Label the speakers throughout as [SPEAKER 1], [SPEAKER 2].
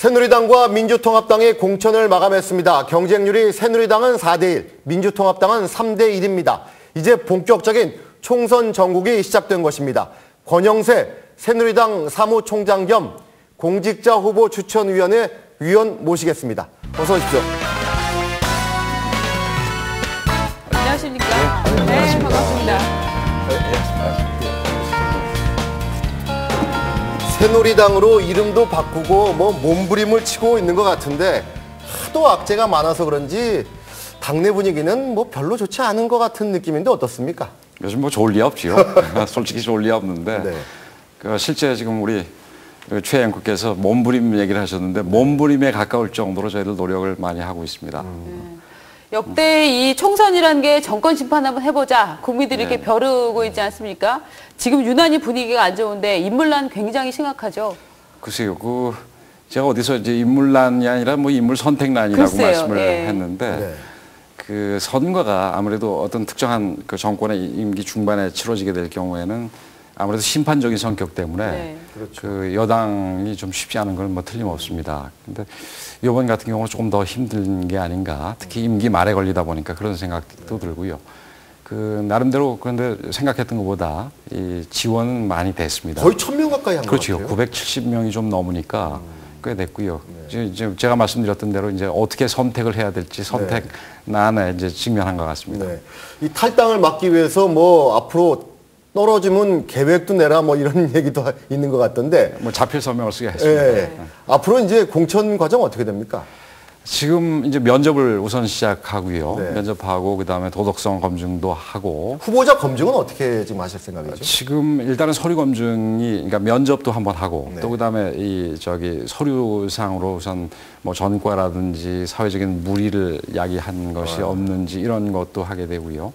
[SPEAKER 1] 새누리당과 민주통합당이 공천을 마감했습니다. 경쟁률이 새누리당은 4대1, 민주통합당은 3대1입니다. 이제 본격적인 총선 전국이 시작된 것입니다. 권영세 새누리당 사무총장 겸 공직자 후보 추천위원회 위원 모시겠습니다. 어서 오십시오.
[SPEAKER 2] 안녕하십니까? 네, 반갑습니다.
[SPEAKER 1] 새누리당으로 이름도 바꾸고 몸부림을 치고 있는 것 같은데 하도 악재가 많아서 그런지 당내 분위기는 별로 좋지 않은 것 같은 느낌인데 어떻습니까?
[SPEAKER 3] 요즘 좋을 리 없지요. 솔직히 좋을 리 없는데
[SPEAKER 1] 네.
[SPEAKER 3] 실제 지금 우리 최 앵커께서 몸부림 얘기를 하셨는데 몸부림에 가까울 정도로 저희들 노력을 많이 하고 있습니다.
[SPEAKER 2] 역대 이 총선이라는 게 정권 심판 한번 해보자. 국민들이 이렇게 벼르고 있지 않습니까? 지금 유난히 분위기가 안 좋은데 인물난 굉장히 심각하죠.
[SPEAKER 3] 글쎄요. 제가 어디서 이제 인물난이 아니라 인물 선택난이라고
[SPEAKER 2] 글쎄요,
[SPEAKER 3] 말씀을
[SPEAKER 2] 예.
[SPEAKER 3] 했는데 그 선거가 아무래도 어떤 특정한 그 정권의 임기 중반에 치러지게 될 경우에는 아무래도 심판적인 성격 때문에 그 여당이 좀 쉽지 않은 건 틀림없습니다. 근데 이번 같은 경우는 조금 더 힘든 게 아닌가. 특히 임기 말에 걸리다 보니까 그런 생각도 들고요. 나름대로 그런데 생각했던 것보다 이 지원은 많이 됐습니다.
[SPEAKER 1] 거의 1000명 가까이 한 것
[SPEAKER 3] 그렇죠.
[SPEAKER 1] 같아요.
[SPEAKER 3] 970명이 좀 넘으니까 꽤 됐고요. 이제 제가 말씀드렸던 대로 이제 어떻게 선택을 해야 될지 선택난에 이제 직면한 것 같습니다.
[SPEAKER 1] 네. 이 탈당을 막기 위해서 앞으로 떨어지면 계획도 내라 이런 얘기도 있는 것 같던데.
[SPEAKER 3] 자필 서명을 쓰게 했습니다.
[SPEAKER 1] 앞으로 이제 공천 과정 어떻게 됩니까?
[SPEAKER 3] 지금 이제 면접을 우선 시작하고요. 면접하고 그다음에 도덕성 검증도 하고.
[SPEAKER 1] 후보자 검증은 어떻게 지금 하실 생각이죠?
[SPEAKER 3] 지금 일단은 서류 검증이 그러니까 면접도 한번 하고 또 그다음에 서류상으로 우선 전과라든지 사회적인 물의를 야기한 것이 없는지 이런 것도 하게 되고요.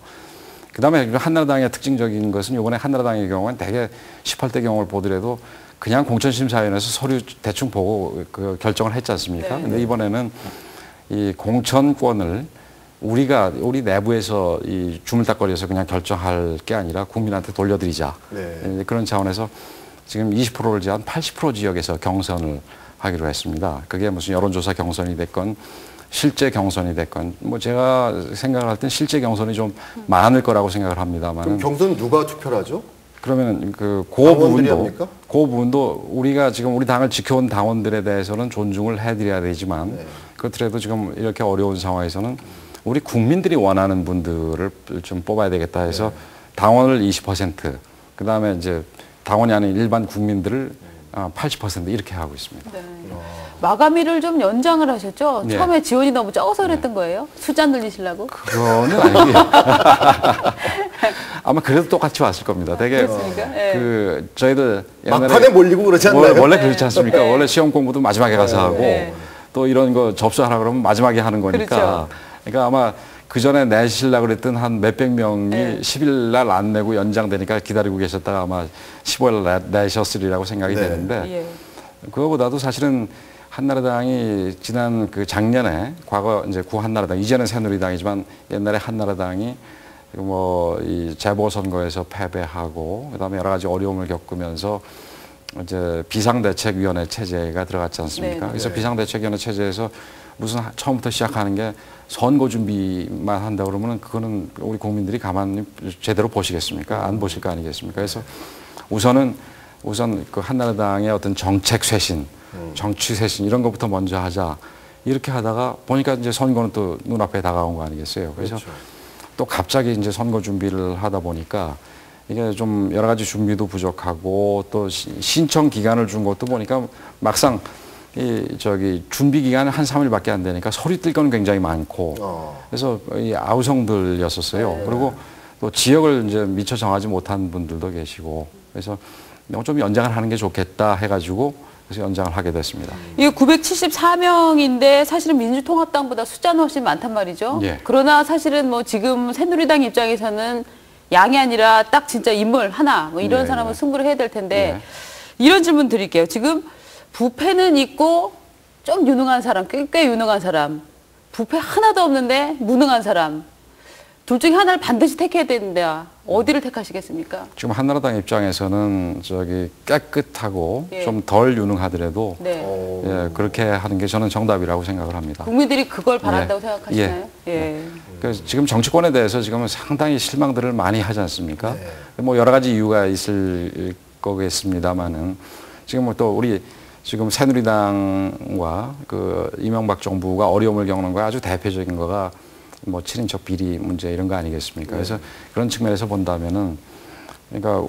[SPEAKER 3] 그다음에 한나라당의 특징적인 것은 이번에 한나라당의 경우는 대개 18대 경우를 보더라도 그냥 공천심사위원회에서 서류 대충 보고 결정을 했지 않습니까? 근데 이번에는 이 공천권을 우리 내부에서 이 주물딱거리에서 그냥 결정할 게 아니라 국민한테 돌려드리자. 그런 차원에서 지금 20%를 제한 80% 지역에서 경선을 하기로 했습니다. 그게 무슨 여론조사 경선이 됐건 실제 경선이 됐건 제가 생각할 땐 실제 경선이 좀 많을 거라고 생각을 합니다만.
[SPEAKER 1] 그럼 경선 누가 투표를 하죠?
[SPEAKER 3] 그러면 그 부분도 우리가 지금 우리 당을 지켜온 당원들에 대해서는 존중을 해드려야 되지만 그렇더라도 지금 이렇게 어려운 상황에서는 우리 국민들이 원하는 분들을 좀 뽑아야 되겠다 해서 당원을 20%, 그다음에 이제 당원이 아닌 일반 국민들을 80% 이렇게 하고 있습니다.
[SPEAKER 2] 마감일을 좀 연장을 하셨죠? 처음에 지원이 너무 적어서 그랬던 거예요? 숫자 늘리시려고?
[SPEAKER 3] 그거는 아니고요. 아마 그래도 똑같이 왔을 겁니다. 되게 저희들
[SPEAKER 1] 막판에 몰리고 그러지 않나요?
[SPEAKER 3] 원래 그렇지 않습니까? 원래 시험 공부도 마지막에 가서 하고 또 이런 거 접수하라 그러면 마지막에 하는 거니까. 그러니까 아마 그 전에 내시려고 그랬던 한 몇백 명이 10일 날 안 내고 연장되니까 기다리고 계셨다가 아마 15일 날 내셨으리라고 생각이 되는데 그거보다도 사실은 한나라당이 지난 작년에 과거 이제 구한나라당 이제는 새누리당이지만 옛날에 한나라당이 이 재보선거에서 패배하고 그다음에 여러 가지 어려움을 겪으면서 이제 비상대책위원회 체제가 들어갔지 않습니까? 그래서 비상대책위원회 체제에서 무슨 처음부터 시작하는 게 선거 준비만 한다 그러면 그거는 우리 국민들이 가만히 제대로 보시겠습니까? 안 보실 거 아니겠습니까? 그래서 우선 그 한나라당의 어떤 정책 쇄신, 정치 쇄신 이런 것부터 먼저 하자. 이렇게 하다가 보니까 이제 선거는 또 눈앞에 다가온 거 아니겠어요? 그래서 또 갑자기 이제 선거 준비를 하다 보니까 이게 좀 여러 가지 준비도 부족하고 또 신청 기간을 준 것도 보니까 막상 준비 기간은 한 3일밖에 안 되니까 소리 뜰 건 굉장히 많고 그래서 아우성들이었었어요. 그리고 또 지역을 이제 미처 정하지 못한 분들도 계시고 그래서 좀 연장을 하는 게 좋겠다 해가지고 그래서 연장을 하게 됐습니다.
[SPEAKER 2] 이게 974명인데 사실은 민주통합당보다 숫자는 훨씬 많단 말이죠. 그러나 사실은 지금 새누리당 입장에서는 양이 아니라 딱 진짜 인물 하나 이런 사람을 승부를 해야 될 텐데 이런 질문 드릴게요. 지금 부패는 있고 좀 유능한 사람, 꽤 유능한 사람, 부패 하나도 없는데 무능한 사람 둘 중에 하나를 반드시 택해야 되는데 어디를 택하시겠습니까?
[SPEAKER 3] 지금 한나라당 입장에서는 저기 깨끗하고
[SPEAKER 2] 예.
[SPEAKER 3] 좀 덜 유능하더라도
[SPEAKER 2] 네.
[SPEAKER 3] 예, 그렇게 하는 게 저는 정답이라고 생각을 합니다.
[SPEAKER 2] 국민들이 그걸 바란다고
[SPEAKER 3] 예.
[SPEAKER 2] 생각하시나요? 예.
[SPEAKER 3] 그래서 지금 정치권에 대해서 지금은 상당히 실망들을 많이 하지 않습니까? 뭐 여러 가지 이유가 있을 거겠습니다만은 지금 뭐 또 우리 지금 새누리당과 그 이명박 정부가 어려움을 겪는 거 아주 대표적인 거가 뭐 7인척 비리 문제 이런 거 아니겠습니까? 그래서 그런 측면에서 본다면은 그러니까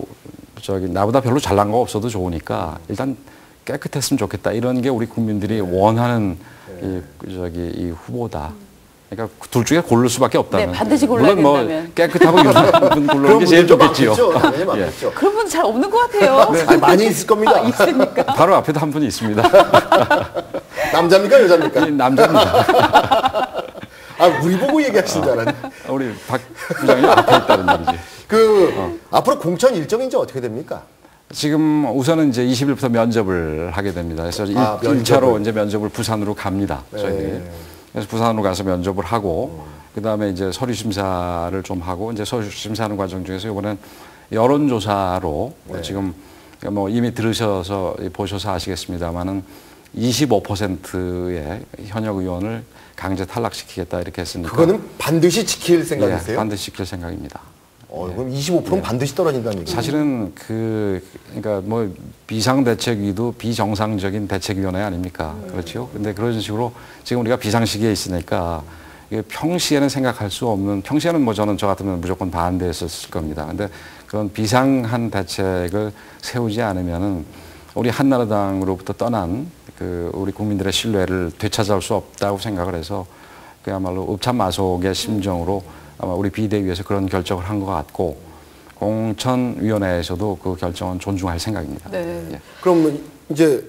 [SPEAKER 3] 저기 나보다 별로 잘난 거 없어도 좋으니까 일단 깨끗했으면 좋겠다 이런 게 우리 국민들이 원하는 이 후보다. 그러니까 둘 중에 고를 수밖에 없다는.
[SPEAKER 2] 네, 반드시 골라야
[SPEAKER 3] 물론 뭐
[SPEAKER 2] 된다면.
[SPEAKER 3] 깨끗하고 유능한 분 고르는 게 제일 좋겠지요.
[SPEAKER 1] 당연히 많겠죠.
[SPEAKER 2] 그런 분 잘 없는 것 같아요.
[SPEAKER 1] 아니, 많이 있을 겁니다.
[SPEAKER 2] 있으니까.
[SPEAKER 3] 바로 앞에도 한 분이 있습니다.
[SPEAKER 1] 남자입니까 여자입니까?
[SPEAKER 3] 남자입니다.
[SPEAKER 1] 아 우리 보고 얘기하신 줄 알았네.
[SPEAKER 3] 우리 박 부장님 앞에 있다는 얘기지.
[SPEAKER 1] 앞으로 공천 일정이 이제 어떻게 됩니까?
[SPEAKER 3] 지금 우선은 이제 20일부터 면접을 하게 됩니다. 그래서
[SPEAKER 1] 면접을.
[SPEAKER 3] 1차로 이제 면접을 부산으로 갑니다. 저희들이. 그래서 부산으로 가서 면접을 하고 그다음에 이제 서류 심사를 좀 하고 이제 서류 심사하는 과정 중에서 이번엔 여론조사로 지금 뭐 이미 들으셔서 보셔서 아시겠습니다만은 25%의 현역 의원을 강제 탈락시키겠다 이렇게 했으니까
[SPEAKER 1] 그거는 반드시 지킬 생각이세요?
[SPEAKER 3] 예, 반드시 지킬 생각입니다.
[SPEAKER 1] 그럼 25%는 반드시 떨어진다는 얘기죠.
[SPEAKER 3] 사실은 그러니까 뭐 비상대책위도 비정상적인 대책위원회 아닙니까? 그렇죠. 근데 그런 식으로 지금 우리가 비상시기에 있으니까 이게 평시에는 생각할 수 없는, 평시에는 뭐 저는 저 같으면 무조건 반대했었을 겁니다. 근데 그런 비상한 대책을 세우지 않으면은 우리 한나라당으로부터 떠난 그 우리 국민들의 신뢰를 되찾아올 수 없다고 생각을 해서 그야말로 읍참마속의 심정으로 아마 우리 비대위에서 그런 결정을 한 것 같고 공천위원회에서도 그 결정은 존중할 생각입니다.
[SPEAKER 2] 네.
[SPEAKER 3] 예.
[SPEAKER 1] 그럼 이제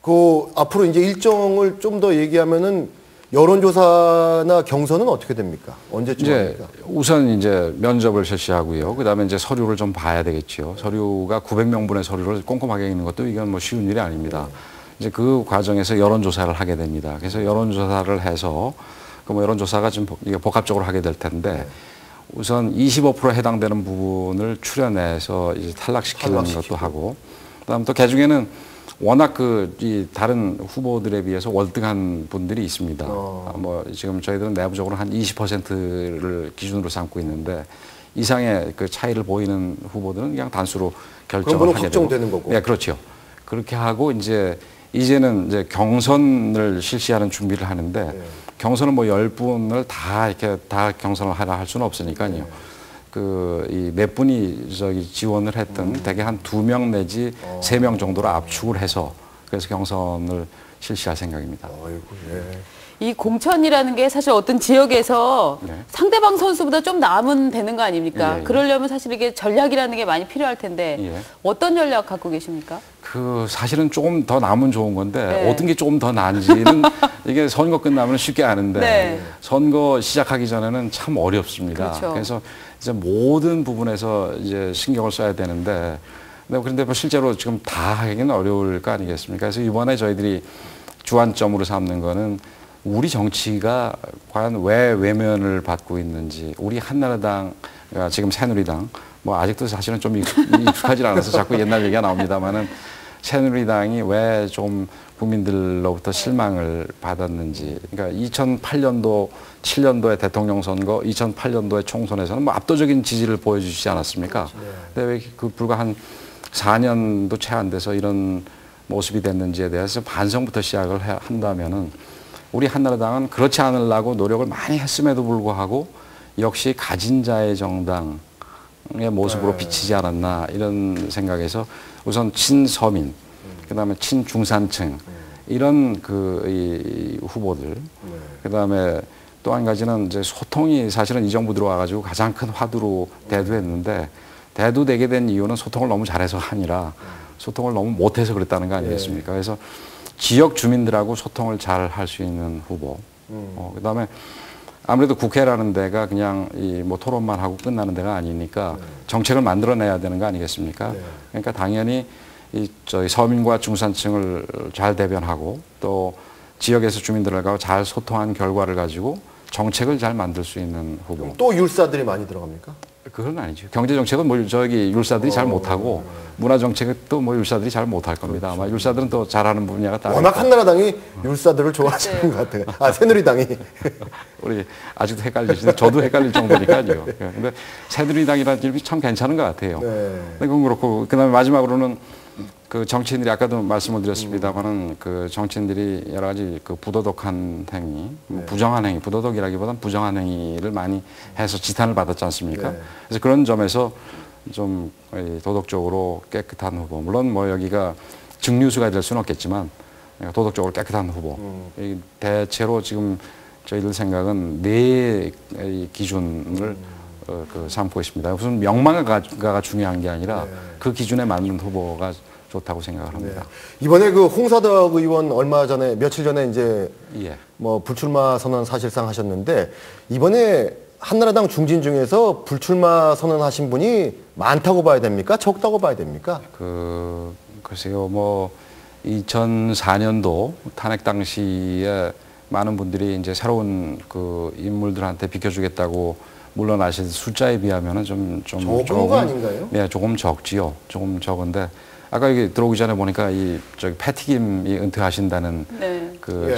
[SPEAKER 1] 그 앞으로 이제 일정을 좀 더 얘기하면은 여론조사나 경선은 어떻게 됩니까? 언제쯤
[SPEAKER 3] 이제
[SPEAKER 1] 합니까?
[SPEAKER 3] 우선 이제 면접을 실시하고요. 그다음에 이제 서류를 좀 봐야 되겠죠. 서류가 900명분의 서류를 꼼꼼하게 읽는 것도 이건 뭐 쉬운 일이 아닙니다. 이제 그 과정에서 여론조사를 하게 됩니다. 그래서 여론조사를 해서 뭐 여론조사가 좀 이게 복합적으로 하게 될 텐데 우선 25% 해당되는 부분을 추려내서 이제 탈락시키는 것도 하고 그다음 또 개중에는 워낙 이 다른 후보들에 비해서 월등한 분들이 있습니다. 뭐 지금 저희들은 내부적으로 한 20%를 기준으로 삼고 있는데 이상의 그 차이를 보이는 후보들은 그냥 단수로 결정을 하게 되고.
[SPEAKER 1] 확정되는 거고.
[SPEAKER 3] 네, 그렇죠. 그렇게 하고 이제는 이제 경선을 실시하는 준비를 하는데 경선은 뭐 10분을 다 이렇게 다 경선을 하라 할 수는 없으니까요. 이 몇 분이 지원을 했던 대개 한 2명 내지 3명 정도로 압축을 해서 그래서 경선을 실시할 생각입니다.
[SPEAKER 1] 아이고, 예.
[SPEAKER 2] 이 공천이라는 게 사실 어떤 지역에서
[SPEAKER 3] 네.
[SPEAKER 2] 상대방 선수보다 좀 남으면 되는 거 아닙니까?
[SPEAKER 3] 예, 예.
[SPEAKER 2] 그러려면 사실 이게 전략이라는 게 많이 필요할 텐데
[SPEAKER 3] 예.
[SPEAKER 2] 어떤 전략 갖고 계십니까?
[SPEAKER 3] 사실은 조금 더 남으면 좋은 건데
[SPEAKER 2] 네.
[SPEAKER 3] 어떤 게 조금 더 나은지는 이게 선거 끝나면 쉽게 아는데
[SPEAKER 2] 네.
[SPEAKER 3] 선거 시작하기 전에는 참 어렵습니다.
[SPEAKER 2] 그렇죠.
[SPEAKER 3] 그래서 이제 모든 부분에서 이제 신경을 써야 되는데 그런데 뭐 실제로 지금 다 하기는 어려울 거 아니겠습니까? 그래서 이번에 저희들이 주안점으로 삼는 거는 우리 정치가 과연 왜 외면을 받고 있는지, 우리 한나라당, 지금 새누리당, 뭐 아직도 사실은 좀 익숙하지 않아서 자꾸 옛날 얘기가 나옵니다만은 새누리당이 왜 좀 국민들로부터 실망을 받았는지. 그러니까 2008년도, 7년도의 대통령 선거, 2008년도의 총선에서는 뭐 압도적인 지지를 보여주시지 않았습니까? 근데 왜 불과 한 4년도 채 안 돼서 이런 모습이 됐는지에 대해서 반성부터 시작을 한다면은 우리 한나라당은 그렇지 않으려고 노력을 많이 했음에도 불구하고 역시 가진 자의 정당의 모습으로 비치지 않았나 이런 생각에서 우선 친서민, 그다음에 친중산층 이런 이 후보들, 그다음에 또 한 가지는 이제 소통이 사실은 이 정부 들어와가지고 가장 큰 화두로 대두했는데 대두되게 된 이유는 소통을 너무 잘해서 아니라 소통을 너무 못해서 그랬다는 거 아니겠습니까? 그래서 지역 주민들하고 소통을 잘 할 수 있는 후보. 그다음에 아무래도 국회라는 데가 그냥 뭐 토론만 하고 끝나는 데가 아니니까 정책을 만들어내야 되는 거 아니겠습니까? 그러니까 당연히 저희 서민과 중산층을 잘 대변하고 또 지역에서 주민들하고 잘 소통한 결과를 가지고 정책을 잘 만들 수 있는 후보.
[SPEAKER 1] 또 율사들이 많이 들어갑니까?
[SPEAKER 3] 그건 아니죠. 경제 정책은 뭐 저기 율사들이 잘 못하고 문화 정책도 뭐 율사들이 잘 못할 겁니다. 아마 율사들은 또 잘하는 분야가 따로.
[SPEAKER 1] 워낙 한나라당이 율사들을 좋아하시는 것 같아요. 아, 새누리당이.
[SPEAKER 3] 우리 아직도 헷갈리시는데 저도 헷갈릴 정도니까요. 근데 새누리당이라는 이름이 참 괜찮은 것 같아요. 네. 그건 그렇고 그다음에 마지막으로는 그 정치인들이 아까도 말씀을 드렸습니다만은 그 정치인들이 여러 가지 그 부도덕한 행위, 부정한 행위, 부도덕이라기보다는 부정한 행위를 많이 해서 지탄을 받았지 않습니까? 네. 그래서 그런 점에서 좀 도덕적으로 깨끗한 후보, 물론 뭐 여기가 증류수가 될 수는 없겠지만 도덕적으로 깨끗한 후보. 대체로 지금 저희들 생각은 네 기준을 삼고 있습니다. 무슨 명망가가 중요한 게 아니라 그 기준에 맞는 후보가 좋다고 생각을 합니다. 네.
[SPEAKER 1] 이번에 그 홍사덕 의원 얼마 전에 며칠 전에 이제 뭐 불출마 선언 사실상 하셨는데 이번에 한나라당 중진 중에서 불출마 선언하신 분이 많다고 봐야 됩니까? 적다고 봐야 됩니까?
[SPEAKER 3] 글쎄요, 뭐 2004년도 탄핵 당시에 많은 분들이 이제 새로운 그 인물들한테 비켜주겠다고 물러나신 숫자에 비하면은
[SPEAKER 1] 적은 거 아닌가요?
[SPEAKER 3] 네, 조금 적지요. 조금 적은데. 아까 여기 들어오기 전에 보니까 저기 패티김이 은퇴하신다는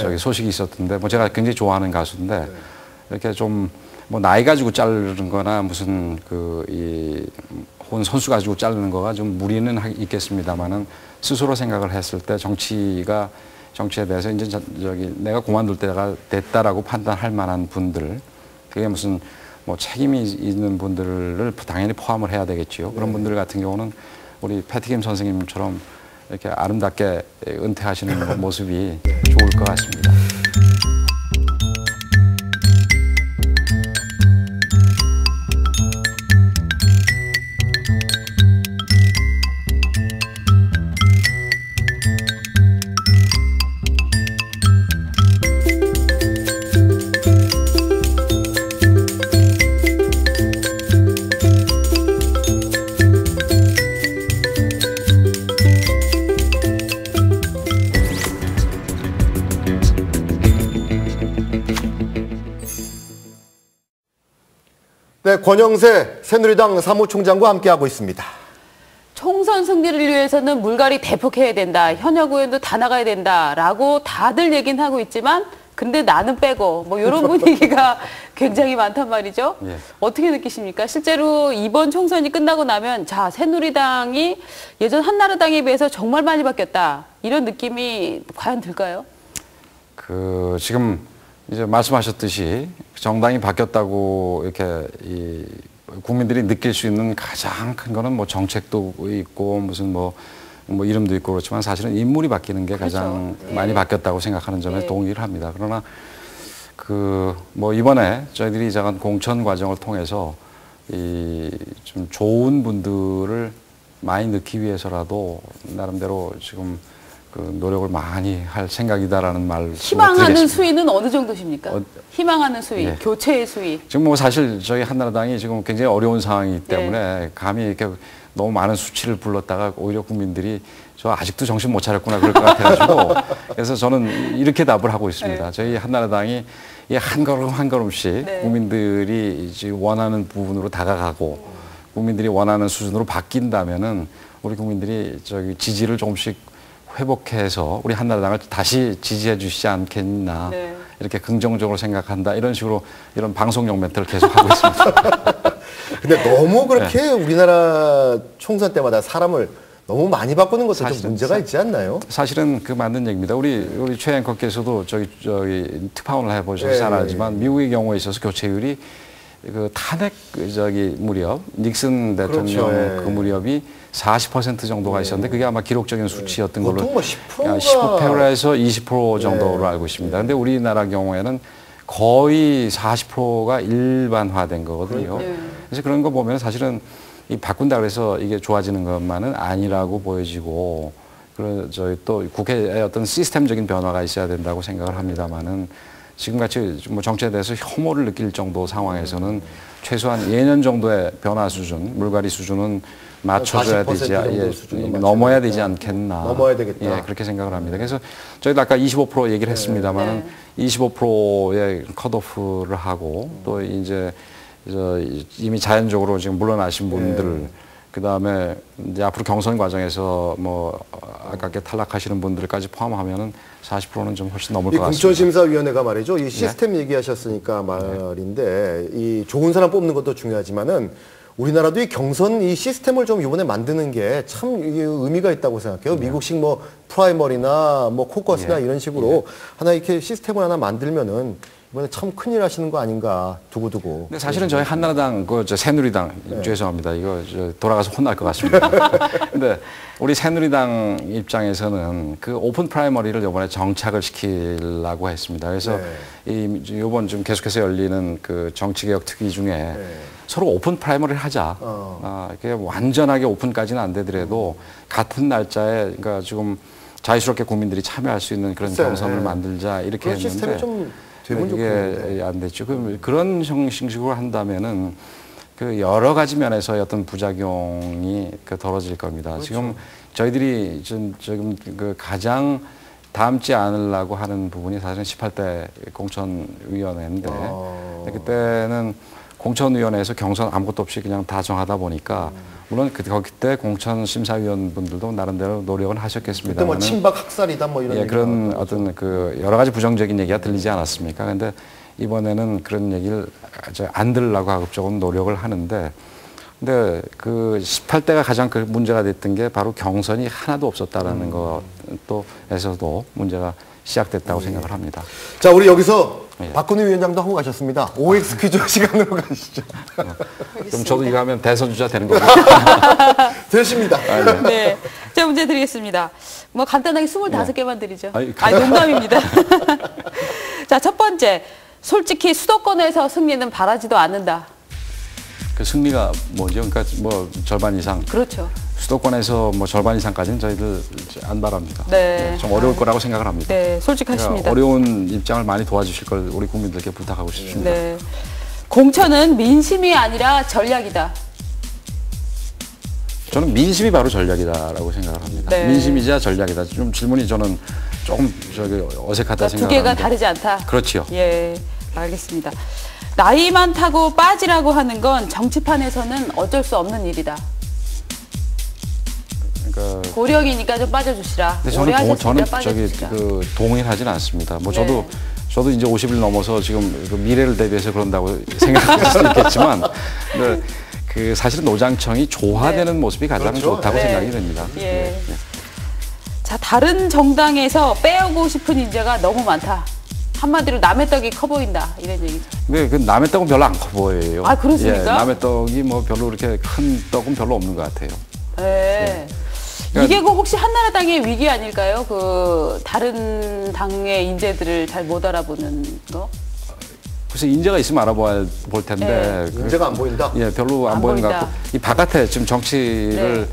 [SPEAKER 3] 저기 소식이 있었던데 뭐 제가 굉장히 좋아하는 가수인데 이렇게 좀 뭐 나이 가지고 자르는 거나 무슨 혹은 선수 가지고 자르는 거가 좀 무리는 있겠습니다만은 스스로 생각을 했을 때 정치에 대해서 이제 저기 내가 그만둘 때가 됐다라고 판단할 만한 분들 그게 무슨 뭐 책임이 있는 분들을 당연히 포함을 해야 되겠지요. 그런 분들 같은 경우는 우리 패티김 선생님처럼 이렇게 아름답게 은퇴하시는 모습이 좋을 것 같습니다.
[SPEAKER 1] 네, 권영세 새누리당 사무총장과 함께하고 있습니다.
[SPEAKER 2] 총선 승리를 위해서는 물갈이 대폭해야 된다. 현역 의원도 다 나가야 된다라고 다들 얘기는 하고 있지만 근데 나는 빼고 뭐 이런 분위기가 굉장히 많단 말이죠. 예. 어떻게 느끼십니까? 실제로 이번 총선이 끝나고 나면 자 새누리당이 예전 한나라당에 비해서 정말 많이 바뀌었다. 이런 느낌이 과연 들까요?
[SPEAKER 3] 지금 이제 말씀하셨듯이 정당이 바뀌었다고 이렇게 국민들이 느낄 수 있는 가장 큰 거는 뭐 정책도 있고 무슨 뭐 이름도 있고 그렇지만 사실은 인물이 바뀌는 게 가장 많이 바뀌었다고 생각하는 점에 동의를 합니다. 그러나 뭐 이번에 저희들이 작은 공천 과정을 통해서 좀 좋은 분들을 많이 넣기 위해서라도 나름대로 지금 노력을 많이 할 생각이다라는 말씀을
[SPEAKER 2] 희망하는
[SPEAKER 3] 드리겠습니다.
[SPEAKER 2] 수위는 어느 정도십니까? 희망하는 수위, 교체의 수위.
[SPEAKER 3] 지금 뭐 사실 저희 한나라당이 지금 굉장히 어려운 상황이기 때문에 감히 이렇게 너무 많은 수치를 불렀다가 오히려 국민들이 저 아직도 정신 못 차렸구나 그럴 것 같아가지고 그래서 저는 이렇게 답을 하고 있습니다. 저희 한나라당이 한 걸음 한 걸음씩 국민들이 이제 원하는 부분으로 다가가고 국민들이 원하는 수준으로 바뀐다면은 우리 국민들이 저기 지지를 조금씩 회복해서 우리 한나라당을 다시 지지해 주시지 않겠나 이렇게 긍정적으로 생각한다 이런 식으로 이런 방송용 멘트를 계속 하고 있습니다.
[SPEAKER 1] 근데 너무 그렇게 우리나라 총선 때마다 사람을 너무 많이 바꾸는 것도 좀 문제가 있지 않나요?
[SPEAKER 3] 사실은 맞는 얘기입니다. 우리 최 앵커께서도 저기 특파원을 해보셔서 잘 알지만 미국의 경우에 있어서 교체율이 탄핵 무렵 닉슨 대통령 그 무렵이 40% 정도가 있었는데 그게 아마 기록적인 수치였던 걸로
[SPEAKER 1] 보통 뭐
[SPEAKER 3] 15%에서 20% 정도로 알고 있습니다. 그런데 우리나라 경우에는 거의 40%가 일반화된 거거든요. 그래서 그런 거 보면 사실은 바꾼다 그래서 이게 좋아지는 것만은 아니라고 보여지고 저희 또 국회에 어떤 시스템적인 변화가 있어야 된다고 생각을 합니다만은 지금같이 뭐 정치에 대해서 혐오를 느낄 정도 상황에서는 최소한 예년 정도의 변화 수준, 물갈이 수준은 맞춰줘야 되지, 넘어야 되지 않겠나.
[SPEAKER 1] 넘어야 되겠다.
[SPEAKER 3] 예, 그렇게 생각을 합니다. 그래서 저희도 아까 25% 얘기를 했습니다만은 25%의 컷오프를 하고 또 이제 이미 자연적으로 지금 물러나신 분들 그 다음에 이제 앞으로 경선 과정에서 뭐 아깝게 탈락하시는 분들까지 포함하면은 40%는 좀 훨씬 넘을 것 같습니다.
[SPEAKER 1] 공천심사위원회가 말이죠. 이 시스템 얘기하셨으니까 말인데 이 좋은 사람 뽑는 것도 중요하지만은 우리나라도 이 경선 이 시스템을 좀 이번에 만드는 게 참 의미가 있다고 생각해요. 미국식 뭐 프라이머리나 뭐 코커스나 이런 식으로 하나 이렇게 시스템을 하나 만들면은 이번에 참 큰일 하시는 거 아닌가 두고두고.
[SPEAKER 3] 근데 사실은 저희 한나라당, 새누리당 죄송합니다. 이거 돌아가서 혼날 것 같습니다. 근데 우리 새누리당 입장에서는 그 오픈 프라이머리를 이번에 정착을 시키려고 했습니다. 그래서 이번 좀 계속해서 열리는 그 정치개혁 특위 중에 서로 오픈 프라이머리를 하자. 이게 완전하게 오픈까지는 안 되더라도 같은 날짜에 그러니까 지금 자유스럽게 국민들이 참여할 수 있는 그런 경선을 만들자 이렇게 했는데. 이게 안 됐죠. 그런 형식으로 한다면은 그 여러 가지 면에서 어떤 부작용이 덜어질 겁니다. 그렇죠. 지금 저희들이 지금 그 가장 닮지 않으려고 하는 부분이 사실은 18대 공천위원회인데 그때는 공천위원회에서 경선 아무것도 없이 그냥 다 정하다 보니까 물론 그때 공천심사위원분들도 나름대로 노력은 하셨겠습니다.
[SPEAKER 1] 그때 뭐 친박 학살이다 뭐 이런
[SPEAKER 3] 그런 어떤 그 여러 가지 부정적인 얘기가 들리지 않았습니까? 근데 이번에는 그런 얘기를 안 들으려고 가급적으로 노력을 하는데 근데 그 18대가 가장 그 문제가 됐던 게 바로 경선이 하나도 없었다라는 것에서도 문제가 시작됐다고 생각을 합니다.
[SPEAKER 1] 자, 우리 여기서 박근혜 위원장도 하고 가셨습니다. OX 퀴즈 시간으로 가시죠.
[SPEAKER 3] 그럼 저도 이거 하면 대선 주자 되는 거죠?
[SPEAKER 1] 되십니다.
[SPEAKER 2] 네. 자, 문제 드리겠습니다. 뭐 간단하게 25개만 드리죠. 농담입니다. 자, 첫 번째. 솔직히 수도권에서 승리는 바라지도 않는다.
[SPEAKER 3] 그 승리가 뭐죠? 그러니까 뭐 절반 이상.
[SPEAKER 2] 그렇죠.
[SPEAKER 3] 수도권에서 뭐 절반 이상까지는 저희들 안 바랍니다.
[SPEAKER 2] 네.
[SPEAKER 3] 좀 어려울 거라고 생각을 합니다.
[SPEAKER 2] 네, 솔직하십니다.
[SPEAKER 3] 어려운 입장을 많이 도와주실 걸 우리 국민들께 부탁하고 싶습니다.
[SPEAKER 2] 네. 공천은 민심이 아니라 전략이다.
[SPEAKER 3] 저는 민심이 바로 전략이다라고 생각을 합니다.
[SPEAKER 2] 네.
[SPEAKER 3] 민심이자 전략이다. 좀 질문이 저는 조금 어색하다 생각합니다.
[SPEAKER 2] 두 개가 다르지 않다.
[SPEAKER 3] 그렇지요.
[SPEAKER 2] 예, 알겠습니다. 나이 많다고 빠지라고 하는 건 정치판에서는 어쩔 수 없는 일이다.
[SPEAKER 3] 그러니까
[SPEAKER 2] 고령이니까 좀 빠져주시라.
[SPEAKER 3] 근데 저는 동의하지는 않습니다. 뭐 저도 이제 50일 넘어서 지금 그 미래를 대비해서 그런다고 생각할 수도 있겠지만, 근데 그 사실은 노장청이 조화되는 모습이 가장 좋다고 생각이 됩니다.
[SPEAKER 2] 자, 다른 정당에서 빼오고 싶은 인재가 너무 많다. 한마디로 남의 떡이 커 보인다 이런 얘기죠.
[SPEAKER 3] 네, 그 남의 떡은 별로 안 커 보여요.
[SPEAKER 2] 아, 그렇습니까?
[SPEAKER 3] 남의 떡이 뭐 별로 그렇게 큰 떡은 별로 없는 것 같아요.
[SPEAKER 2] 네. 그러니까 이게 혹시 한나라당의 위기 아닐까요? 그 다른 당의 인재들을 잘 못 알아보는 거?
[SPEAKER 3] 그래서 인재가 있으면 알아볼 텐데
[SPEAKER 1] 인재가 안 보인다.
[SPEAKER 3] 예, 별로 안 보이는 것 같고 이 바깥에 지금 정치를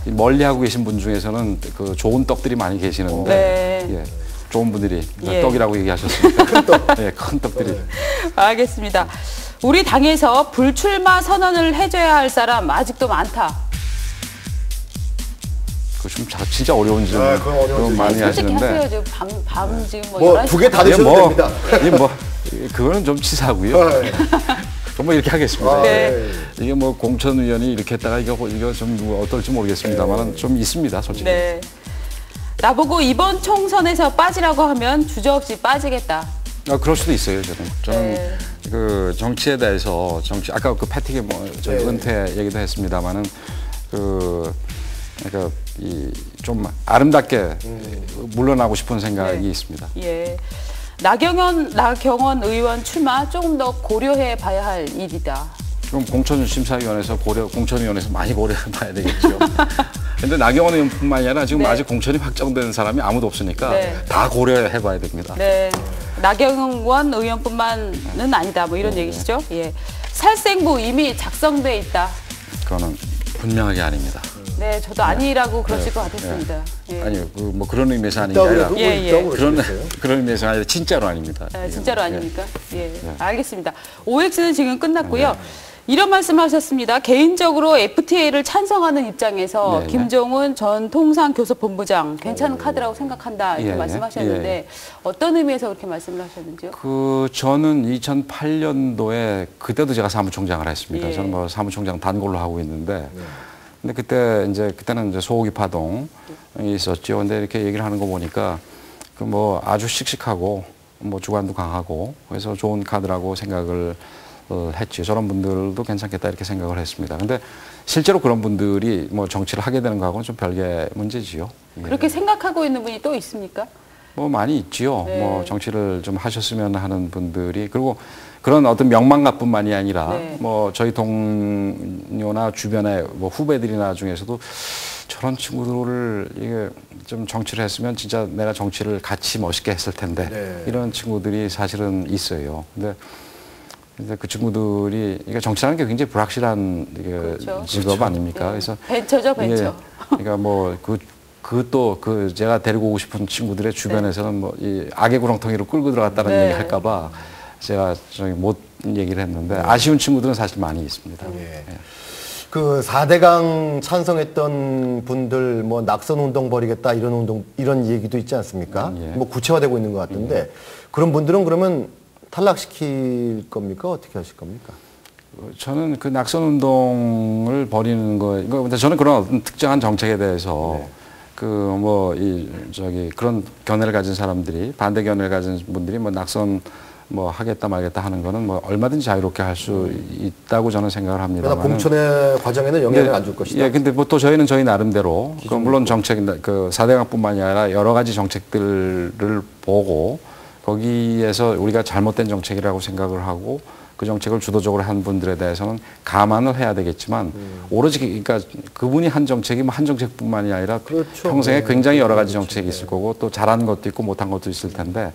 [SPEAKER 3] 멀리 하고 계신 분 중에서는 그 좋은 떡들이 많이 계시는데 좋은 분들이 떡이라고 얘기하셨습니다.
[SPEAKER 1] 큰 떡.
[SPEAKER 3] 큰 떡들이.
[SPEAKER 2] 알겠습니다. 우리 당에서 불출마 선언을 해줘야 할 사람 아직도 많다.
[SPEAKER 3] 그 좀 진짜 어려운 질문 많이 하시는데.
[SPEAKER 2] 하세요. 밤 지금 뭐 11시.
[SPEAKER 1] 두 개 다 드셔도 됩니다.
[SPEAKER 3] 그거는 좀 치사하고요. 뭐 이렇게 하겠습니다. 이게 뭐 공천위원이 이렇게 했다가 이거 좀 어떨지 모르겠습니다만 좀 있습니다, 솔직히.
[SPEAKER 2] 네. 나보고 이번 총선에서 빠지라고 하면 주저없이 빠지겠다.
[SPEAKER 3] 그럴 수도 있어요, 저는 그 정치에 대해서 아까 그 패티게 은퇴 얘기도 했습니다만은 그러니까 좀 아름답게 물러나고 싶은 생각이 있습니다.
[SPEAKER 2] 예. 나경원 의원 출마 조금 더 고려해 봐야 할 일이다.
[SPEAKER 3] 그럼 공천심사위원회에서 공천위원회에서 많이 고려해 봐야 되겠죠. 근데 나경원 의원뿐만 아니라 지금 아직 공천이 확정된 사람이 아무도 없으니까 다 고려해 봐야 됩니다.
[SPEAKER 2] 네. 나경원 의원뿐만은 아니다. 뭐 이런 얘기시죠? 예. 살생부 이미 작성돼 있다.
[SPEAKER 3] 그거는 분명하게 아닙니다.
[SPEAKER 2] 네, 저도 아니라고 그러실 것 같았습니다. 예.
[SPEAKER 3] 아니요, 뭐 그런 의미에서 아닌 게 아니라 그런 의미에서 아니라 진짜로 아닙니다.
[SPEAKER 2] 진짜로 아닙니까? 예, 알겠습니다. OX는 지금 끝났고요. 이런 말씀하셨습니다. 개인적으로 FTA를 찬성하는 입장에서 김종훈 전 통상교섭본부장 괜찮은 카드라고 생각한다 이렇게 말씀하셨는데 어떤 의미에서 그렇게 말씀을 하셨는지요?
[SPEAKER 3] 저는 2008년도에 그때도 제가 사무총장을 했습니다. 저는 뭐 사무총장 단골로 하고 있는데, 근데 그때는 이제 소고기 파동이 있었죠. 근데 이렇게 얘기를 하는 거 보니까 그 뭐 아주 씩씩하고 뭐 주관도 강하고 그래서 좋은 카드라고 생각을 했지. 저런 분들도 괜찮겠다 이렇게 생각을 했습니다. 근데 실제로 그런 분들이 뭐 정치를 하게 되는 거하고는 좀 별개 문제지요.
[SPEAKER 2] 그렇게 생각하고 있는 분이 또 있습니까?
[SPEAKER 3] 뭐 많이 있지요. 뭐 정치를 좀 하셨으면 하는 분들이, 그리고 그런 어떤 명망가뿐만이 아니라 뭐 저희 동료나 주변의 뭐 후배들이나 중에서도 저런 친구들을 이게 좀 정치를 했으면 진짜 내가 정치를 같이 멋있게 했을 텐데 이런 친구들이 사실은 있어요. 근데 그 친구들이 이게 정치라는 게 굉장히 불확실한 그렇죠. 직업 아닙니까? 그래서
[SPEAKER 2] 벤처죠, 벤처.
[SPEAKER 3] 그러니까 뭐 그 제가 데리고 오고 싶은 친구들의 주변에서는 뭐 이 악의 구렁텅이로 끌고 들어갔다는 얘기 할까봐 제가 저기 못 얘기를 했는데 아쉬운 친구들은 사실 많이 있습니다.
[SPEAKER 1] 그 4대강 찬성했던 분들 뭐 낙선 운동 벌이겠다 이런 얘기도 있지 않습니까? 뭐 구체화되고 있는 것 같은데 그런 분들은 그러면 탈락시킬 겁니까? 어떻게 하실 겁니까?
[SPEAKER 3] 저는 그 낙선 운동을 벌이는 거, 근데 저는 그런 어떤 특정한 정책에 대해서 그런 견해를 가진 사람들이, 반대 견해를 가진 분들이 뭐 낙선 뭐 하겠다 말겠다 하는 거는 뭐 얼마든지 자유롭게 할 수 있다고 저는 생각을 합니다.
[SPEAKER 1] 그러나 공천의 과정에는 영향을 안 줄 것이다.
[SPEAKER 3] 예, 근데 뭐 또 저희는 저희 나름대로 물론 정책, 그 4대강뿐만이 아니라 여러 가지 정책들을 보고 거기에서 우리가 잘못된 정책이라고 생각을 하고 그 정책을 주도적으로 한 분들에 대해서는 감안을 해야 되겠지만 오로지 그러니까 그분이 한 정책이 뭐 한 정책뿐만이 아니라 평생에 굉장히 여러 가지 정책이 있을 거고 또 잘한 것도 있고 못한 것도 있을 텐데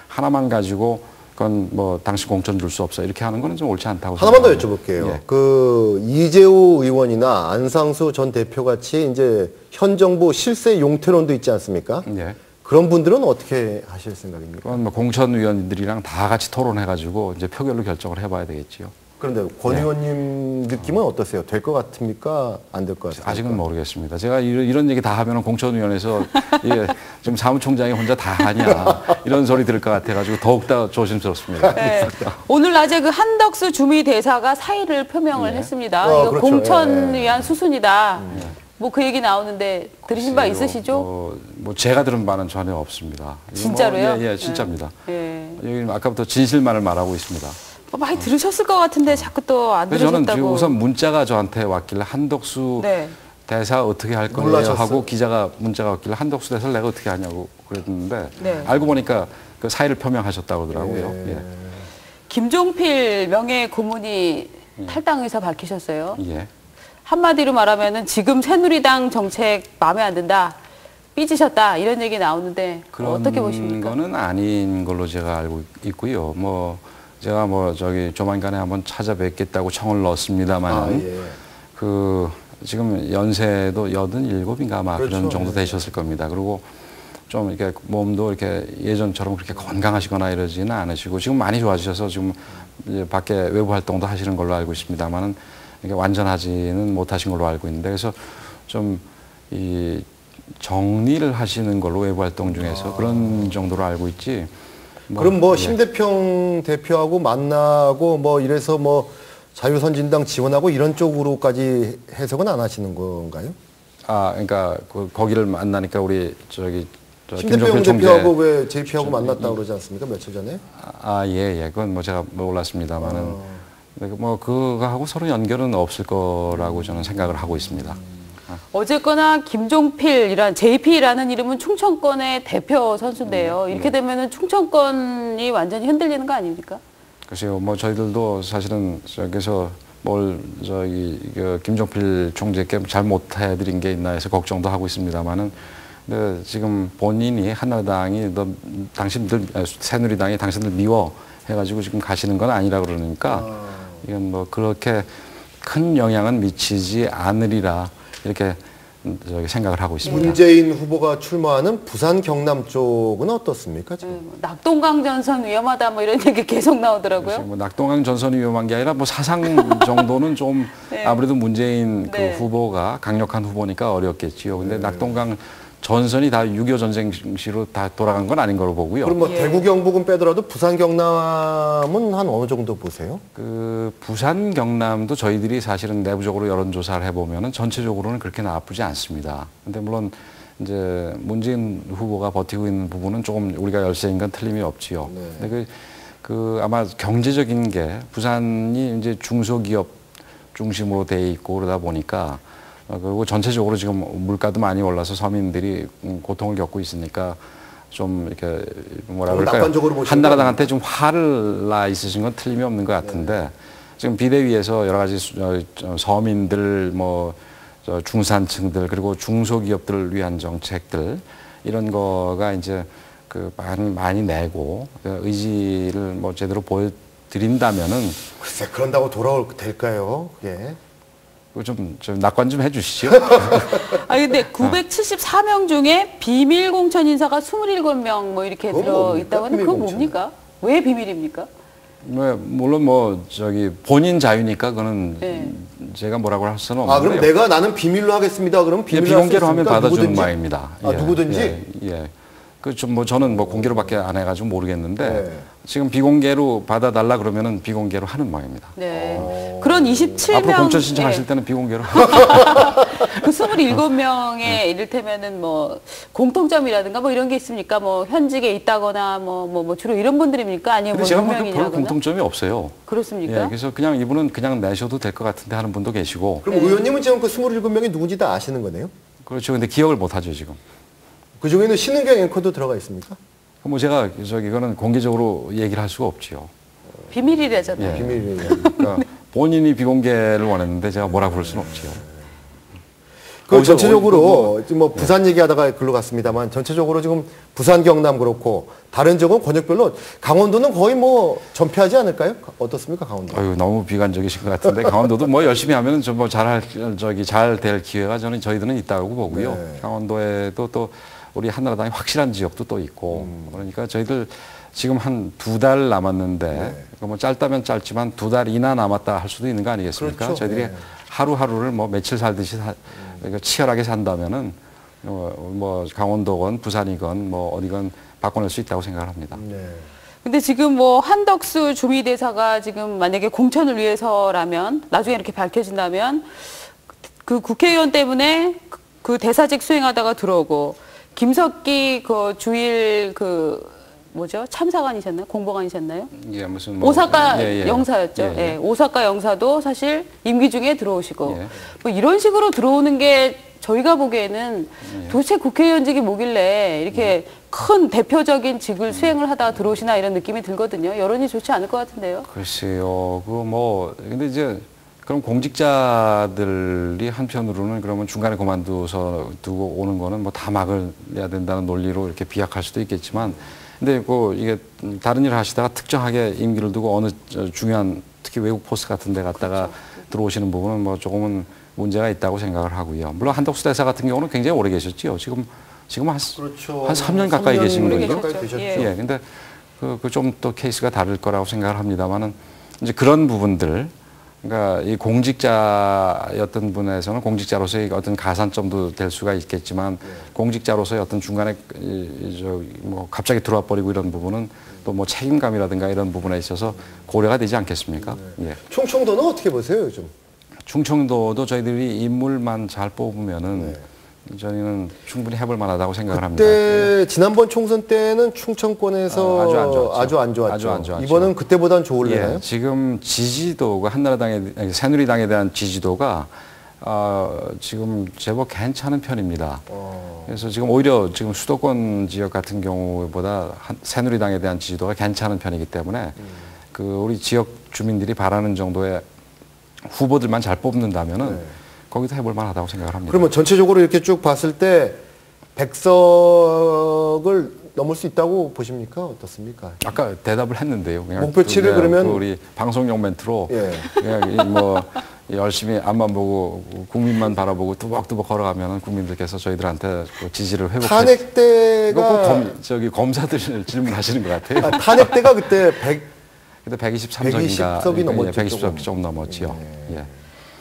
[SPEAKER 3] 하나만 가지고 그건 뭐 당신 공천 줄 수 없어 이렇게 하는 거는 좀 옳지 않다고
[SPEAKER 1] 하나만 더 여쭤볼게요. 그 이재호 의원이나 안상수 전 대표 같이 이제 현 정부 실세 용태론도 있지 않습니까? 그런 분들은 어떻게 하실 생각입니까?
[SPEAKER 3] 그건 뭐 공천위원들이랑 다 같이 토론해가지고 이제 표결로 결정을 해봐야 되겠지요.
[SPEAKER 1] 그런데 권 의원님 느낌은 어떠세요? 될 것 같습니까? 안 될 것 같습니까?
[SPEAKER 3] 아직은 모르겠습니다. 제가 이런 얘기 다 하면 공천위원회에서 지금 사무총장이 혼자 다 하냐 이런 소리 들을 것 같아가지고 더욱더 조심스럽습니다.
[SPEAKER 2] 오늘 낮에 그 한덕수 주미 대사가 사의를 표명을 했습니다. 이거 그렇죠. 공천 위한 수순이다. 뭐 그 얘기 나오는데 들으신 바 있으시죠?
[SPEAKER 3] 뭐 제가 들은 바는 전혀 없습니다.
[SPEAKER 2] 진짜로요?
[SPEAKER 3] 예, 진짜입니다. 여기 아까부터 진실만을 말하고 있습니다.
[SPEAKER 2] 많이 들으셨을 것 같은데 자꾸 또 안 들으셨다고.
[SPEAKER 3] 저는 지금 우선 문자가 저한테 왔길래 한덕수 대사 어떻게 할 거예요
[SPEAKER 1] 몰라셨어요?
[SPEAKER 3] 하고 기자가 문자가 왔길래 한덕수 대사를 내가 어떻게 하냐고 그랬는데 알고 보니까 그 사의를 표명하셨다고 하더라고요.
[SPEAKER 2] 김종필 명예 고문이 탈당 의사 밝히셨어요. 한마디로 말하면은 지금 새누리당 정책 마음에 안 든다, 삐지셨다 이런 얘기 나오는데 어떻게 보십니까?
[SPEAKER 3] 그런 거는 아닌 걸로 제가 알고 있고요. 뭐 제가 뭐 저기 조만간에 한번 찾아뵙겠다고 청을 넣었습니다만은 그 지금 연세도 87인가 아마 그런 정도 되셨을 겁니다. 그리고 좀 이렇게 몸도 이렇게 예전처럼 그렇게 건강하시거나 이러지는 않으시고 지금 많이 좋아지셔서 지금 이제 밖에 외부 활동도 하시는 걸로 알고 있습니다만은 이게 완전하지는 못하신 걸로 알고 있는데 그래서 좀 이 정리를 하시는 걸로 외부 활동 중에서 그런 정도로 알고 있지.
[SPEAKER 1] 그럼 뭐 심대평 대표하고 만나고 뭐 이래서 뭐 자유선진당 지원하고 이런 쪽으로까지 해석은 안 하시는 건가요?
[SPEAKER 3] 그러니까 거기를 만나니까 우리
[SPEAKER 1] 심대평 대표하고 왜 JP하고 만났다고 그러지 않습니까? 며칠 전에?
[SPEAKER 3] 그건 뭐 제가 몰랐습니다만은. 뭐 그거하고 서로 연결은 없을 거라고 저는 생각을 하고 있습니다.
[SPEAKER 2] 어쨌거나 김종필이란 JP라는 이름은 충청권의 대표 선수인데요. 이렇게 되면은 충청권이 완전히 흔들리는 거 아닙니까?
[SPEAKER 3] 글쎄요, 뭐 저희들도 사실은 저기서 김종필 총재께 잘 못해드린 게 있나 해서 걱정도 하고 있습니다만은. 근데 지금 본인이 한나라당이 새누리당이 당신들 미워 해가지고 지금 가시는 건 아니라 그러니까. 이건 뭐 그렇게 큰 영향은 미치지 않으리라 이렇게 생각을 하고 있습니다.
[SPEAKER 1] 문재인 후보가 출마하는 부산 경남 쪽은 어떻습니까? 지금?
[SPEAKER 2] 낙동강 전선 위험하다 뭐 이런 얘기 계속 나오더라고요.
[SPEAKER 3] 뭐 낙동강 전선이 위험한 게 아니라 뭐 사상 정도는 좀
[SPEAKER 2] 네.
[SPEAKER 3] 아무래도 문재인
[SPEAKER 2] 네.
[SPEAKER 3] 그 후보가 강력한 후보니까 어렵겠지요. 근데 낙동강 전선이 다 6.25 전쟁 시로 다 돌아간 건 아닌 거로 보고요.
[SPEAKER 1] 그럼 뭐
[SPEAKER 2] 예.
[SPEAKER 1] 대구 경북은 빼더라도 부산 경남은 한 어느 정도 보세요?
[SPEAKER 3] 그 부산 경남도 저희들이 사실은 내부적으로 여론조사를 해보면은 전체적으로는 그렇게 나쁘지 않습니다. 근데 물론 이제 문재인 후보가 버티고 있는 부분은 조금 우리가 열세인 건 틀림이 없지요.
[SPEAKER 1] 네.
[SPEAKER 3] 근데 그 아마 경제적인 게 부산이 이제 중소기업 중심으로 돼 있고 그러다 보니까 그리고 전체적으로 지금 물가도 많이 올라서 서민들이 고통을 겪고 있으니까 좀 이렇게 뭐라 그럴까요? 한나라당한테 좀 화를 나 있으신 건 틀림이 없는 것 같은데 네. 지금 비대위에서 여러 가지 서민들 뭐 중산층들 그리고 중소기업들을 위한 정책들 이런 거가 이제 그 많이 내고 의지를 뭐 제대로 보여드린다면은
[SPEAKER 1] 글쎄 그런다고 돌아올 될까요? 예.
[SPEAKER 3] 좀 낙관 좀 해주시죠.
[SPEAKER 2] 아 근데 974명 중에 비밀 공천 인사가 27명 뭐 이렇게 들어 있다고 하는데 그건 뭡니까? 왜 비밀입니까?
[SPEAKER 3] 물론 뭐 저기 본인 자유니까 그거는 네. 제가 뭐라고 할 수는 없는데요.
[SPEAKER 1] 아 그럼 나는 비밀로 하겠습니다. 그럼 비밀로
[SPEAKER 3] 비공개로 하면 받아주는 바입니다.
[SPEAKER 1] 아 예, 누구든지.
[SPEAKER 3] 예. 그 좀 뭐 저는 뭐 공개로밖에 안 해가지고 모르겠는데 네. 지금 비공개로 받아달라 그러면은 비공개로 하는 모양입니다.
[SPEAKER 2] 네. 그런 27명
[SPEAKER 3] 앞으로 공천 신청하실 때는 비공개로.
[SPEAKER 2] 그 27명의 이를테면은 뭐 공통점이라든가 뭐 이런 게 있습니까? 뭐 현직에 있다거나 뭐 주로 이런 분들입니까? 아니면 뭐
[SPEAKER 3] 제가
[SPEAKER 2] 유명인이라거나?
[SPEAKER 3] 별로 공통점이 없어요.
[SPEAKER 2] 그렇습니까?
[SPEAKER 3] 예, 그래서 그냥 이분은 그냥 내셔도 될 것 같은데 하는 분도 계시고.
[SPEAKER 1] 그럼 네. 의원님은 지금 그 27명이 누군지 다 아시는 거네요?
[SPEAKER 3] 그렇죠. 근데 기억을 못 하죠 지금.
[SPEAKER 1] 그 중에는 신은경 앵커도 들어가 있습니까?
[SPEAKER 3] 뭐 제가 이거는 공개적으로 얘기를 할 수가 없지요.
[SPEAKER 2] 비밀이라잖아요.
[SPEAKER 3] 예. 비밀이에요. 그러니까 본인이 비공개를 원했는데 제가 뭐라 그럴 수는 없지요.
[SPEAKER 1] 그 전체적으로 지금 뭐 부산 네. 얘기하다가 글로 갔습니다만 전체적으로 지금 부산 경남 그렇고 다른 지역은 권역별로 강원도는 거의 뭐 전패하지 않을까요? 어떻습니까 강원도?
[SPEAKER 3] 아유 너무 비관적이신 것 같은데 강원도도 뭐 열심히 하면은 좀 뭐 잘 될 기회가 저희들은 있다고 보고요. 네. 강원도에도 또 우리 한나라당이 확실한 지역도 또 있고 그러니까 저희들 지금 한 2달 남았는데 네. 뭐 짧다면 짧지만 2달이나 남았다 할 수도 있는 거 아니겠습니까?
[SPEAKER 1] 그렇죠.
[SPEAKER 3] 저희들이
[SPEAKER 1] 네.
[SPEAKER 3] 하루하루를 뭐 며칠 살듯이 치열하게 산다면은 뭐 강원도건 부산이건 뭐 어디건 바꿔낼 수 있다고 생각을 합니다.
[SPEAKER 1] 네.
[SPEAKER 2] 근데 지금 뭐 한덕수 주미대사가 지금 만약에 공천을 위해서라면 나중에 이렇게 밝혀진다면 그 국회의원 때문에 그 대사직 수행하다가 들어오고 김석기 그 주일 참사관이셨나요? 공보관이셨나요?
[SPEAKER 3] 예, 무슨 뭐
[SPEAKER 2] 오사카 영사였죠. 예, 오사카 영사도 사실 임기 중에 들어오시고 뭐 이런 식으로 들어오는 게 저희가 보기에는 도대체 국회의원직이 뭐길래 이렇게 큰 대표적인 직을 수행을 하다가 들어오시나 이런 느낌이 들거든요. 여론이 좋지 않을 것 같은데요.
[SPEAKER 3] 글쎄요. 근데 이제 그럼 공직자들이 한편으로는 그러면 중간에 그만두고 오는 거는 뭐 다 막아야 된다는 논리로 이렇게 비약할 수도 있겠지만 근데 이게 다른 일을 하시다가 특정하게 임기를 두고 어느 중요한 특히 외국 포스 같은 데 갔다가 들어오시는 부분은 뭐 조금은 문제가 있다고 생각을 하고요. 물론 한덕수 대사 같은 경우는 굉장히 오래 계셨지요. 지금 한 3년 가까이 계신 거죠. 예. 근데 그 좀 또 케이스가 다를 거라고 생각을 합니다만은 이제 그런 부분들 그러니까 이 공직자였던 분에서는 공직자로서의 어떤 가산점도 될 수가 있겠지만 공직자로서의 어떤 중간에 뭐 갑자기 들어와 버리고 이런 부분은 또 뭐 책임감이라든가 이런 부분에 있어서 고려가 되지 않겠습니까?
[SPEAKER 1] 네. 예. 충청도는 어떻게 보세요 요즘?
[SPEAKER 3] 충청도도 저희들이 인물만 잘 뽑으면은 저희는 충분히 해볼 만하다고 생각을 합니다.
[SPEAKER 1] 그때 지난번 총선 때는 충청권에서 아주 안 좋았죠. 이번은 그때보다는 좋을래나요?
[SPEAKER 3] 예, 지금 지지도가 새누리당에 대한 지지도가 지금 제법 괜찮은 편입니다. 그래서 지금 오히려 지금 수도권 지역 같은 경우보다 새누리당에 대한 지지도가 괜찮은 편이기 때문에 그 우리 지역 주민들이 바라는 정도의 후보들만 잘 뽑는다면은 거기서 해볼 만하다고 생각을 합니다.
[SPEAKER 1] 그러면 전체적으로 이렇게 쭉 봤을 때 100석을 넘을 수 있다고 보십니까? 어떻습니까?
[SPEAKER 3] 아까 대답을 했는데요.
[SPEAKER 1] 목표치를 그러면
[SPEAKER 3] 우리 방송용 멘트로 그냥 뭐 열심히 앞만 보고 국민만 바라보고 뚜벅뚜벅 걸어가면 국민들께서 저희들한테 지지를 회복해.
[SPEAKER 1] 탄핵 때가
[SPEAKER 3] 검사들 질문하시는 것 같아요.
[SPEAKER 1] 탄핵 때가 그때
[SPEAKER 3] 123석인가
[SPEAKER 1] 120석이 넘었죠.
[SPEAKER 3] 120석 좀 넘었죠. 예.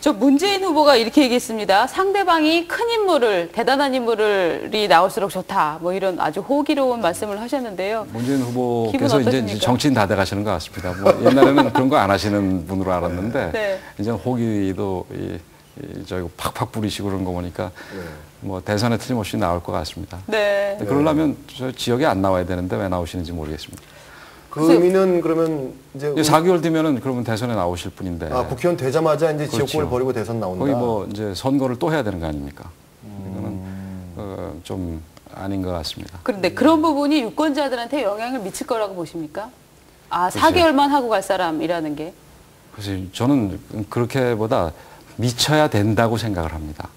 [SPEAKER 2] 저 문재인 후보가 이렇게 얘기했습니다. 상대방이 큰 인물을, 대단한 인물이 나올수록 좋다. 뭐 이런 아주 호기로운 말씀을 하셨는데요.
[SPEAKER 3] 문재인 후보께서 이제 정치인 다 돼가시는 것 같습니다. 뭐 옛날에는 그런 거 안 하시는 분으로 알았는데
[SPEAKER 2] 네.
[SPEAKER 3] 이제 호기도 저기 팍팍 부리시고 그런 거 보니까 뭐 대선에 틀림없이 나올 것 같습니다.
[SPEAKER 2] 네.
[SPEAKER 3] 그러려면 저 지역에 안 나와야 되는데 왜 나오시는지 모르겠습니다.
[SPEAKER 1] 그 의미는 그러면 이제
[SPEAKER 3] 4개월 뒤면은 그러면 대선에 나오실 분인데.
[SPEAKER 1] 국회의원 되자마자 이제
[SPEAKER 3] 그렇죠.
[SPEAKER 1] 지역구를 버리고 대선 나온다.
[SPEAKER 3] 거기 뭐 이제 선거를 또 해야 되는 거 아닙니까? 이거는 좀 아닌 것 같습니다.
[SPEAKER 2] 그런데 그런 부분이 유권자들한테 영향을 미칠 거라고 보십니까? 4개월만 하고 갈 사람이라는 게.
[SPEAKER 3] 그래서 저는 그렇게보다 미쳐야 된다고 생각을 합니다.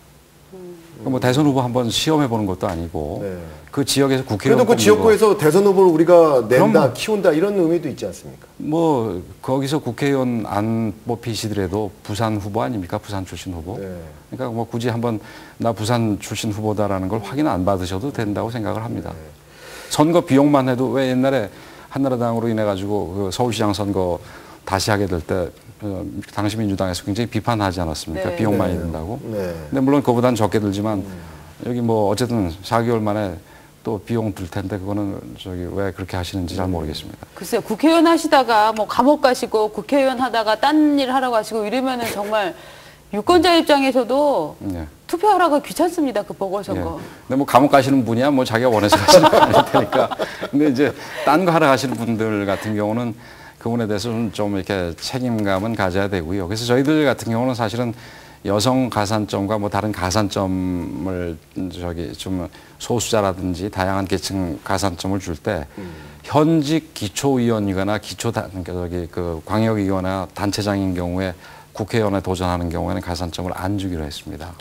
[SPEAKER 3] 뭐 대선 후보 한번 시험해 보는 것도 아니고 그 지역에서 국회의원
[SPEAKER 1] 그래도 그 지역구에서 대선 후보를 우리가 낸다, 키운다 이런 의미도 있지 않습니까?
[SPEAKER 3] 뭐 거기서 국회의원 안 뽑히시더라도 부산 후보 아닙니까? 부산 출신 후보. 그러니까 뭐 굳이 한번 나 부산 출신 후보다라는 걸 확인 안 받으셔도 된다고 생각을 합니다. 선거 비용만 해도 왜 옛날에 한나라당으로 인해 가지고 그 서울시장 선거 다시 하게 될 때 당시 민주당에서 굉장히 비판하지 않았습니까? 비용 많이 든다고. 근데 물론 그보다는 적게 들지만 여기 뭐 어쨌든 4개월 만에 또 비용 들 텐데 그거는 저기 왜 그렇게 하시는지 잘 모르겠습니다.
[SPEAKER 2] 글쎄요, 국회의원 하시다가 뭐 감옥 가시고 국회의원 하다가 딴 일 하러 가시고 이러면은 정말 유권자 입장에서도 투표하라고 귀찮습니다. 그 보궐선거.
[SPEAKER 3] 근데 뭐 감옥 가시는 분이야 뭐 자기가 원해서 가시는 거 아닐 테니까. 근데 이제 딴 거 하러 가시는 분들 같은 경우는 그분에 대해서 좀 이렇게 책임감은 가져야 되고요. 그래서 저희들 같은 경우는 사실은 여성 가산점과 뭐 다른 가산점을 저기 좀 소수자라든지 다양한 계층 가산점을 줄 때 현직 기초의원이거나 저기 그 광역의원이나 단체장인 경우에 국회의원에 도전하는 경우에는 가산점을 안 주기로 했습니다.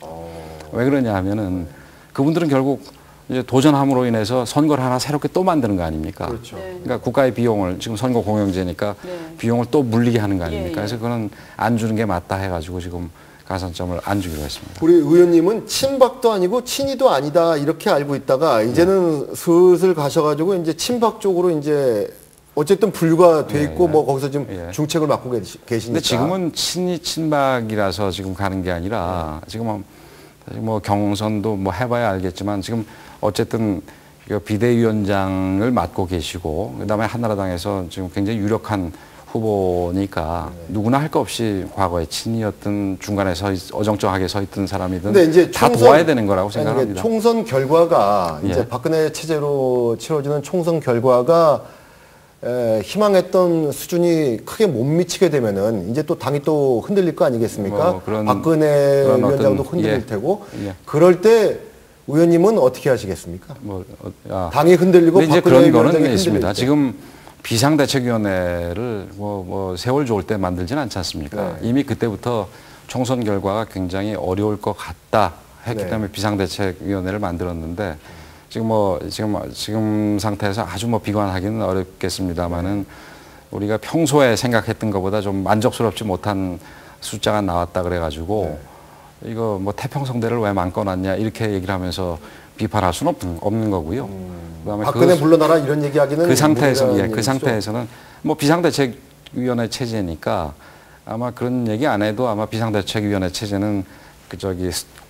[SPEAKER 3] 왜 그러냐 하면은 그분들은 결국 이제 도전함으로 인해서 선거를 하나 새롭게 또 만드는 거 아닙니까?
[SPEAKER 1] 그렇죠.
[SPEAKER 3] 그러니까 국가의 비용을 지금 선거 공영제니까 비용을 또 물리게 하는 거 아닙니까? 그래서 그거는 안 주는 게 맞다 해가지고 지금 가산점을 안 주기로 했습니다.
[SPEAKER 1] 우리 의원님은 친박도 아니고 친이도 아니다 이렇게 알고 있다가 이제는 슬슬 가셔가지고 이제 친박 쪽으로 이제 어쨌든 분류가 돼 있고 뭐 거기서 지금 중책을 맡고 계시니까.
[SPEAKER 3] 근데 지금은 친박이라서 지금 가는 게 아니라 지금 뭐 경선도 뭐 해봐야 알겠지만 지금 어쨌든 비대위원장을 맡고 계시고 그다음에 한나라당에서 지금 굉장히 유력한 후보니까 누구나 할 거 없이 과거에 친이었든 중간에 어정쩡하게 서 있던 사람이든
[SPEAKER 1] 근데 이제
[SPEAKER 3] 다 도와야 되는 거라고 생각합니다.
[SPEAKER 1] 총선 결과가 이제 박근혜 체제로 치러지는 총선 결과가 희망했던 수준이 크게 못 미치게 되면은 이제 또 당이 또 흔들릴 거 아니겠습니까? 박근혜 위원장도 흔들릴 테고 그럴 때 의원님은 어떻게 하시겠습니까? 당이 흔들리고
[SPEAKER 3] 이제
[SPEAKER 1] 박근혜
[SPEAKER 3] 그런
[SPEAKER 1] 위원장이
[SPEAKER 3] 거는 있습니다.
[SPEAKER 1] 때.
[SPEAKER 3] 지금 비상대책위원회를 뭐 세월 좋을 때 만들지는 않지 않습니까? 이미 그때부터 총선 결과가 굉장히 어려울 것 같다 했기 때문에 비상대책위원회를 만들었는데 지금 상태에서 아주 뭐 비관하기는 어렵겠습니다만은 우리가 평소에 생각했던 것보다 좀 만족스럽지 못한 숫자가 나왔다 그래가지고 이거 뭐 태평성대를 왜 만꿔놨냐 이렇게 얘기를 하면서 비판할 수는 없는 거고요. 그다음에
[SPEAKER 1] 박근혜 물러나라 이런 얘기하기는
[SPEAKER 3] 그 상태에서는 뭐 비상대책위원회 체제니까 아마 그런 얘기 안 해도 아마 비상대책위원회 체제는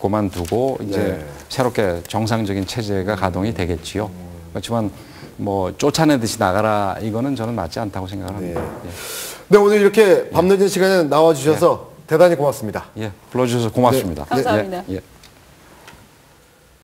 [SPEAKER 3] 그만두고 이제 새롭게 정상적인 체제가 가동이 되겠지요. 그렇지만 뭐 쫓아내듯이 나가라 이거는 저는 맞지 않다고 생각을 합니다.
[SPEAKER 1] 네, 오늘 이렇게 밤늦은 시간에 나와주셔서 대단히 고맙습니다.
[SPEAKER 3] 불러주셔서 고맙습니다.
[SPEAKER 2] 감사합니다.